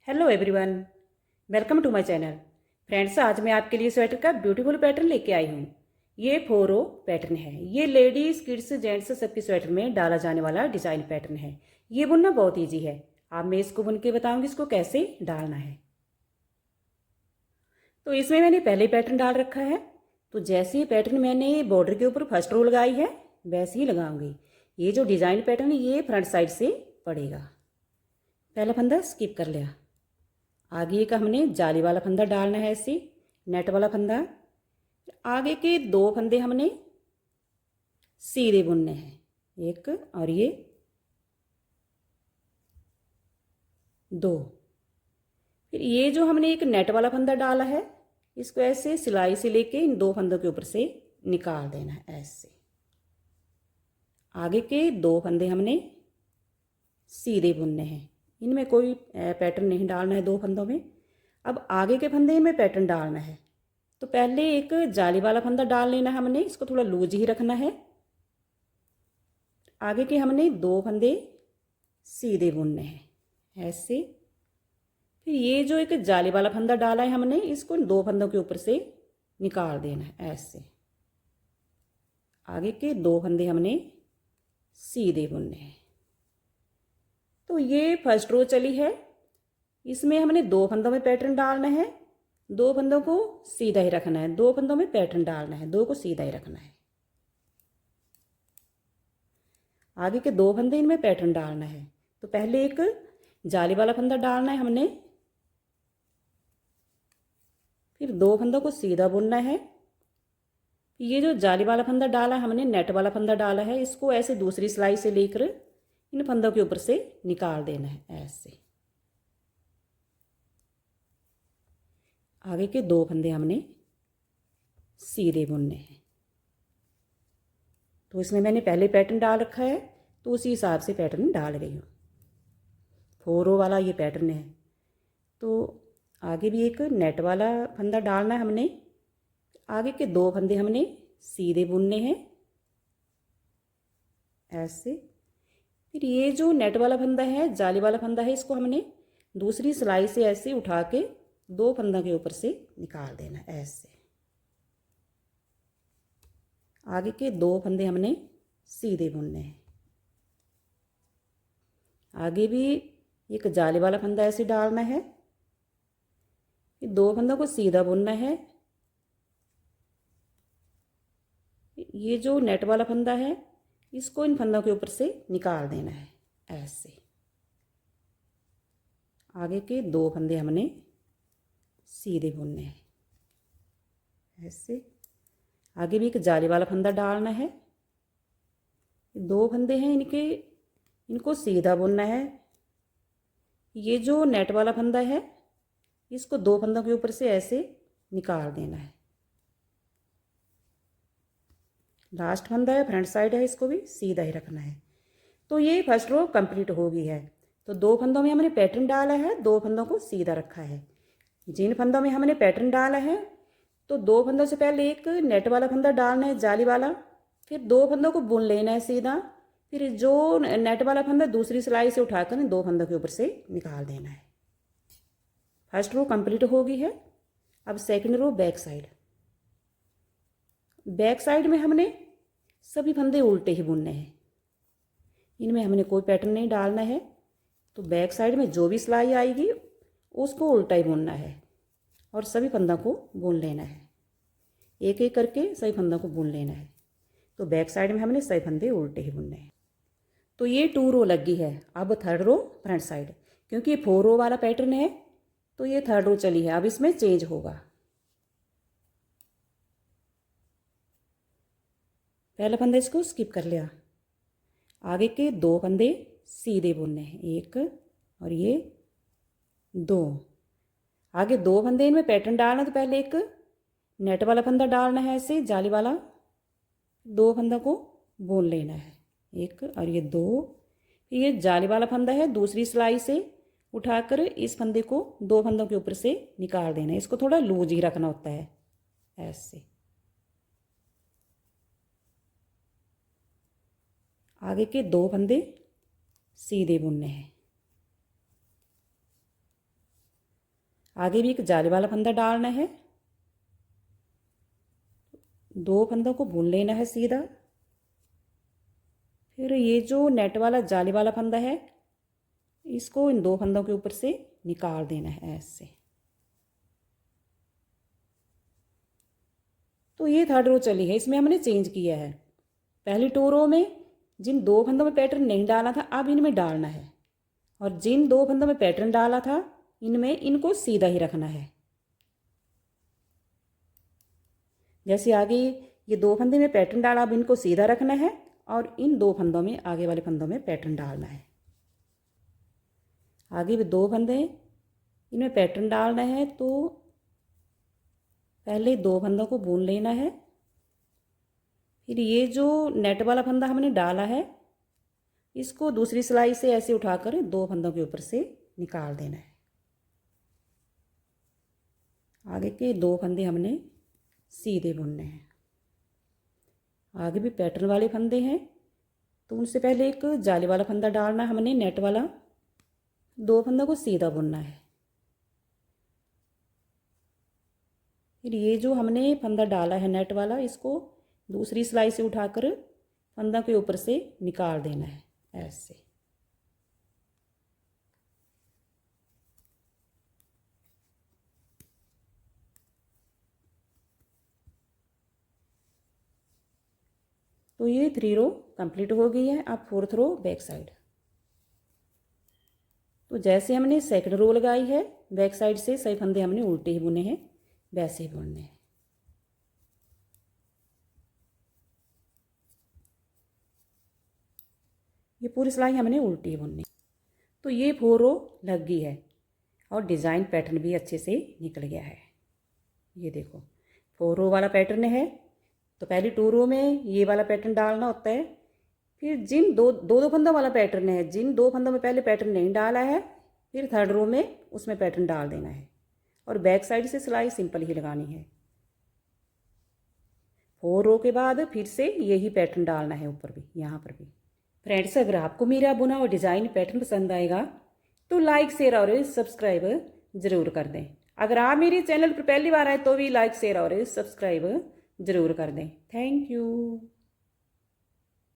Hello everyone, welcome to my channel. Friends, आज मैं आपके लिए स्वेटर का ब्यूटीफुल पैटर्न लेके आई हूँ। ये 4 रो पैटर्न है। ये लेडीज, किड्स, जेंट्स सबके स्वेटर में डाला जाने वाला डिजाइन पैटर्न है। ये बुनना बहुत ईजी है। अब मैं इसको बुन के बताऊंगी इसको कैसे डालना है। तो इसमें मैंने पहले पैटर्न डाल रखा है। तो जैसे ही पैटर्न मैंने बॉर्डर के ऊपर फर्स्ट रो लगाई है वैसे ही लगाऊंगी। ये जो डिजाइन पैटर्न ये फ्रंट साइड से पड़ेगा। पहला फंदा स्किप कर लिया। आगे का हमने जाली वाला फंदा डालना है, ऐसे नेट वाला फंदा। आगे के 2 फंदे हमने सीधे बुनने हैं, एक और ये 2। फिर ये जो हमने एक नेट वाला फंदा डाला है इसको ऐसे सिलाई से लेके इन 2 फंदों के ऊपर से निकाल देना है ऐसे। आगे के 2 फंदे हमने सीधे बुनने हैं, इनमें कोई पैटर्न नहीं डालना है 2 फंदों में। अब आगे के फंदे में पैटर्न डालना है। तो पहले एक जाली वाला फंदा डाल लेना है हमने, इसको थोड़ा लूज ही रखना है। आगे के हमने 2 फंदे सीधे बुनने हैं ऐसे। फिर ये जो एक जाली वाला फंदा डाला है हमने इसको 2 फंदों के ऊपर से निकाल देना है ऐसे। आगे के 2 फंदे हमने सीधे बुनने हैं। तो ये फर्स्ट रो चली है। इसमें हमने 2 फंदों में पैटर्न डालना है। 2 फंदों को सीधा ही रखना है, 2 फंदों में पैटर्न डालना है, 2 को सीधा ही रखना है। आगे के 2 फंदे इनमें पैटर्न डालना है। तो पहले एक जाली वाला फंदा डालना है हमने, फिर 2 फंदों को सीधा बुनना है। ये जो जाली वाला फंदा डाला है हमने, नेट वाला फंदा डाला है, इसको ऐसे दूसरी सिलाई से लेकर इन फंदों के ऊपर से निकाल देना है ऐसे। आगे के 2 फंदे हमने सीधे बुनने हैं। तो इसमें मैंने पहले पैटर्न डाल रखा है तो उसी हिसाब से पैटर्न डाल रही हूँ। 4 रो वाला ये पैटर्न है। तो आगे भी एक नेट वाला फंदा डालना है हमने। आगे के 2 फंदे हमने सीधे बुनने हैं ऐसे। फिर ये जो नेट वाला फंदा है, जाली वाला फंदा है, इसको हमने दूसरी सिलाई से ऐसे उठा के 2 फंदों के ऊपर से निकाल देना ऐसे। आगे के 2 फंदे हमने सीधे बुनने हैं। आगे भी एक जाली वाला फंदा ऐसे डालना है, 2 फंदों को सीधा बुनना है। ये जो नेट वाला फंदा है इसको इन फंदों के ऊपर से निकाल देना है ऐसे। आगे के 2 फंदे हमने सीधे बुनने हैं ऐसे। आगे भी एक जाली वाला फंदा डालना है। 2 फंदे हैं इनको सीधा बुनना है। ये जो नेट वाला फंदा है इसको 2 फंदों के ऊपर से ऐसे निकाल देना है। लास्ट फंदा है, फ्रंट साइड है, इसको भी सीधा ही रखना है। तो ये फर्स्ट रो कंप्लीट हो गई है। तो 2 फंदों में हमने पैटर्न डाला है, 2 फंदों को सीधा रखा है। जिन फंदों में हमने पैटर्न डाला है तो 2 फंदों से पहले एक नेट वाला फंदा डालना है, जाली वाला। फिर 2 फंदों को बुन लेना है सीधा। फिर जो नेट वाला फंदा दूसरी सिलाई से उठाकर 2 फंदों के ऊपर से निकाल देना है। फर्स्ट रो कंप्लीट हो गई है। अब second row back side. Back side में हमने सभी फंदे उल्टे ही बुनने हैं, इनमें हमने कोई पैटर्न नहीं डालना है। तो बैक साइड में जो भी सिलाई आएगी उसको उल्टा ही बुनना है और सभी फंदों को बुन लेना है। एक एक करके सभी फंदों को बुन लेना है। तो बैक साइड में हमने सभी फंदे उल्टे ही बुनने हैं। तो ये 2 रो लगी है। अब थर्ड रो फ्रंट साइड, क्योंकि ये 4 रो वाला पैटर्न है तो ये थर्ड रो चली है। अब इसमें चेंज होगा। पहला फंदा इसको स्किप कर लिया। आगे के 2 फंदे सीधे बुनने हैं, एक और ये 2। आगे 2 फंदे इनमें पैटर्न डालना। तो पहले एक नेट वाला फंदा डालना है ऐसे, जाली वाला। 2 फंदों को बुन लेना है, एक और ये 2। ये जाली वाला फंदा है, दूसरी सिलाई से उठाकर इस फंदे को 2 फंदों के ऊपर से निकाल देना है। इसको थोड़ा लूज ही रखना होता है ऐसे। आगे के 2 फंदे सीधे बुनने हैं। आगे भी एक जाली वाला फंदा डालना है, 2 फंदों को बुन लेना है सीधा। फिर ये जो नेट वाला जाली वाला फंदा है इसको इन 2 फंदों के ऊपर से निकाल देना है ऐसे। तो ये 3rd रो चली है, इसमें हमने चेंज किया है। पहली 2 रो में जिन 2 फंदों में पैटर्न नहीं डाला था अब इनमें डालना है, और जिन 2 फंदों में पैटर्न डाला था इनमें इनको सीधा ही रखना है। जैसे आगे ये 2 फंदे में पैटर्न डाला, अब इनको सीधा रखना है और इन 2 फंदों में आगे वाले फंदों में पैटर्न डालना है। आगे भी 2 फंदे इनमें पैटर्न डालना है, तो पहले 2 फंदों को बुन लेना है। फिर ये जो नेट वाला फंदा हमने डाला है इसको दूसरी सिलाई से ऐसे उठाकर 2 फंदों के ऊपर से निकाल देना है। आगे के 2 फंदे हमने सीधे बुनने हैं। आगे भी पैटर्न वाले फंदे हैं, तो उनसे पहले एक जाली वाला फंदा डालना हमने नेट वाला, 2 फंदों को सीधा बुनना है। फिर ये जो हमने फंदा डाला है नेट वाला इसको दूसरी सिलाई से उठाकर फंदा के ऊपर से निकाल देना है ऐसे। तो ये 3 रो कंप्लीट हो गई है। अब 4th रो बैक साइड। तो जैसे हमने 2nd रो लगाई है बैक साइड से सही फंदे हमने उल्टे ही बुने हैं, वैसे ही बुनने हैं। ये पूरी सिलाई हमने उल्टी बुननी। तो ये 4 रो लग गई है और डिज़ाइन पैटर्न भी अच्छे से निकल गया है। ये देखो 4 रो वाला पैटर्न है, तो पहली 2 रो में ये वाला पैटर्न डालना होता है। फिर जिन दो फंदों वाला पैटर्न है, जिन 2 फंदों में पहले पैटर्न नहीं डाला है फिर 3rd रो में उसमें पैटर्न डाल देना है, और बैक साइड से सिलाई सिंपल ही लगानी है। 4 रो के बाद फिर से यही पैटर्न डालना है ऊपर भी, यहाँ पर भी। फ्रेंड्स, अगर आपको मेरा बुना हुआ डिज़ाइन पैटर्न पसंद आएगा तो लाइक शेयर और सब्सक्राइब ज़रूर कर दें। अगर आप मेरे चैनल पर पहली बार आए तो भी लाइक शेयर और सब्सक्राइब ज़रूर कर दें। Thank you.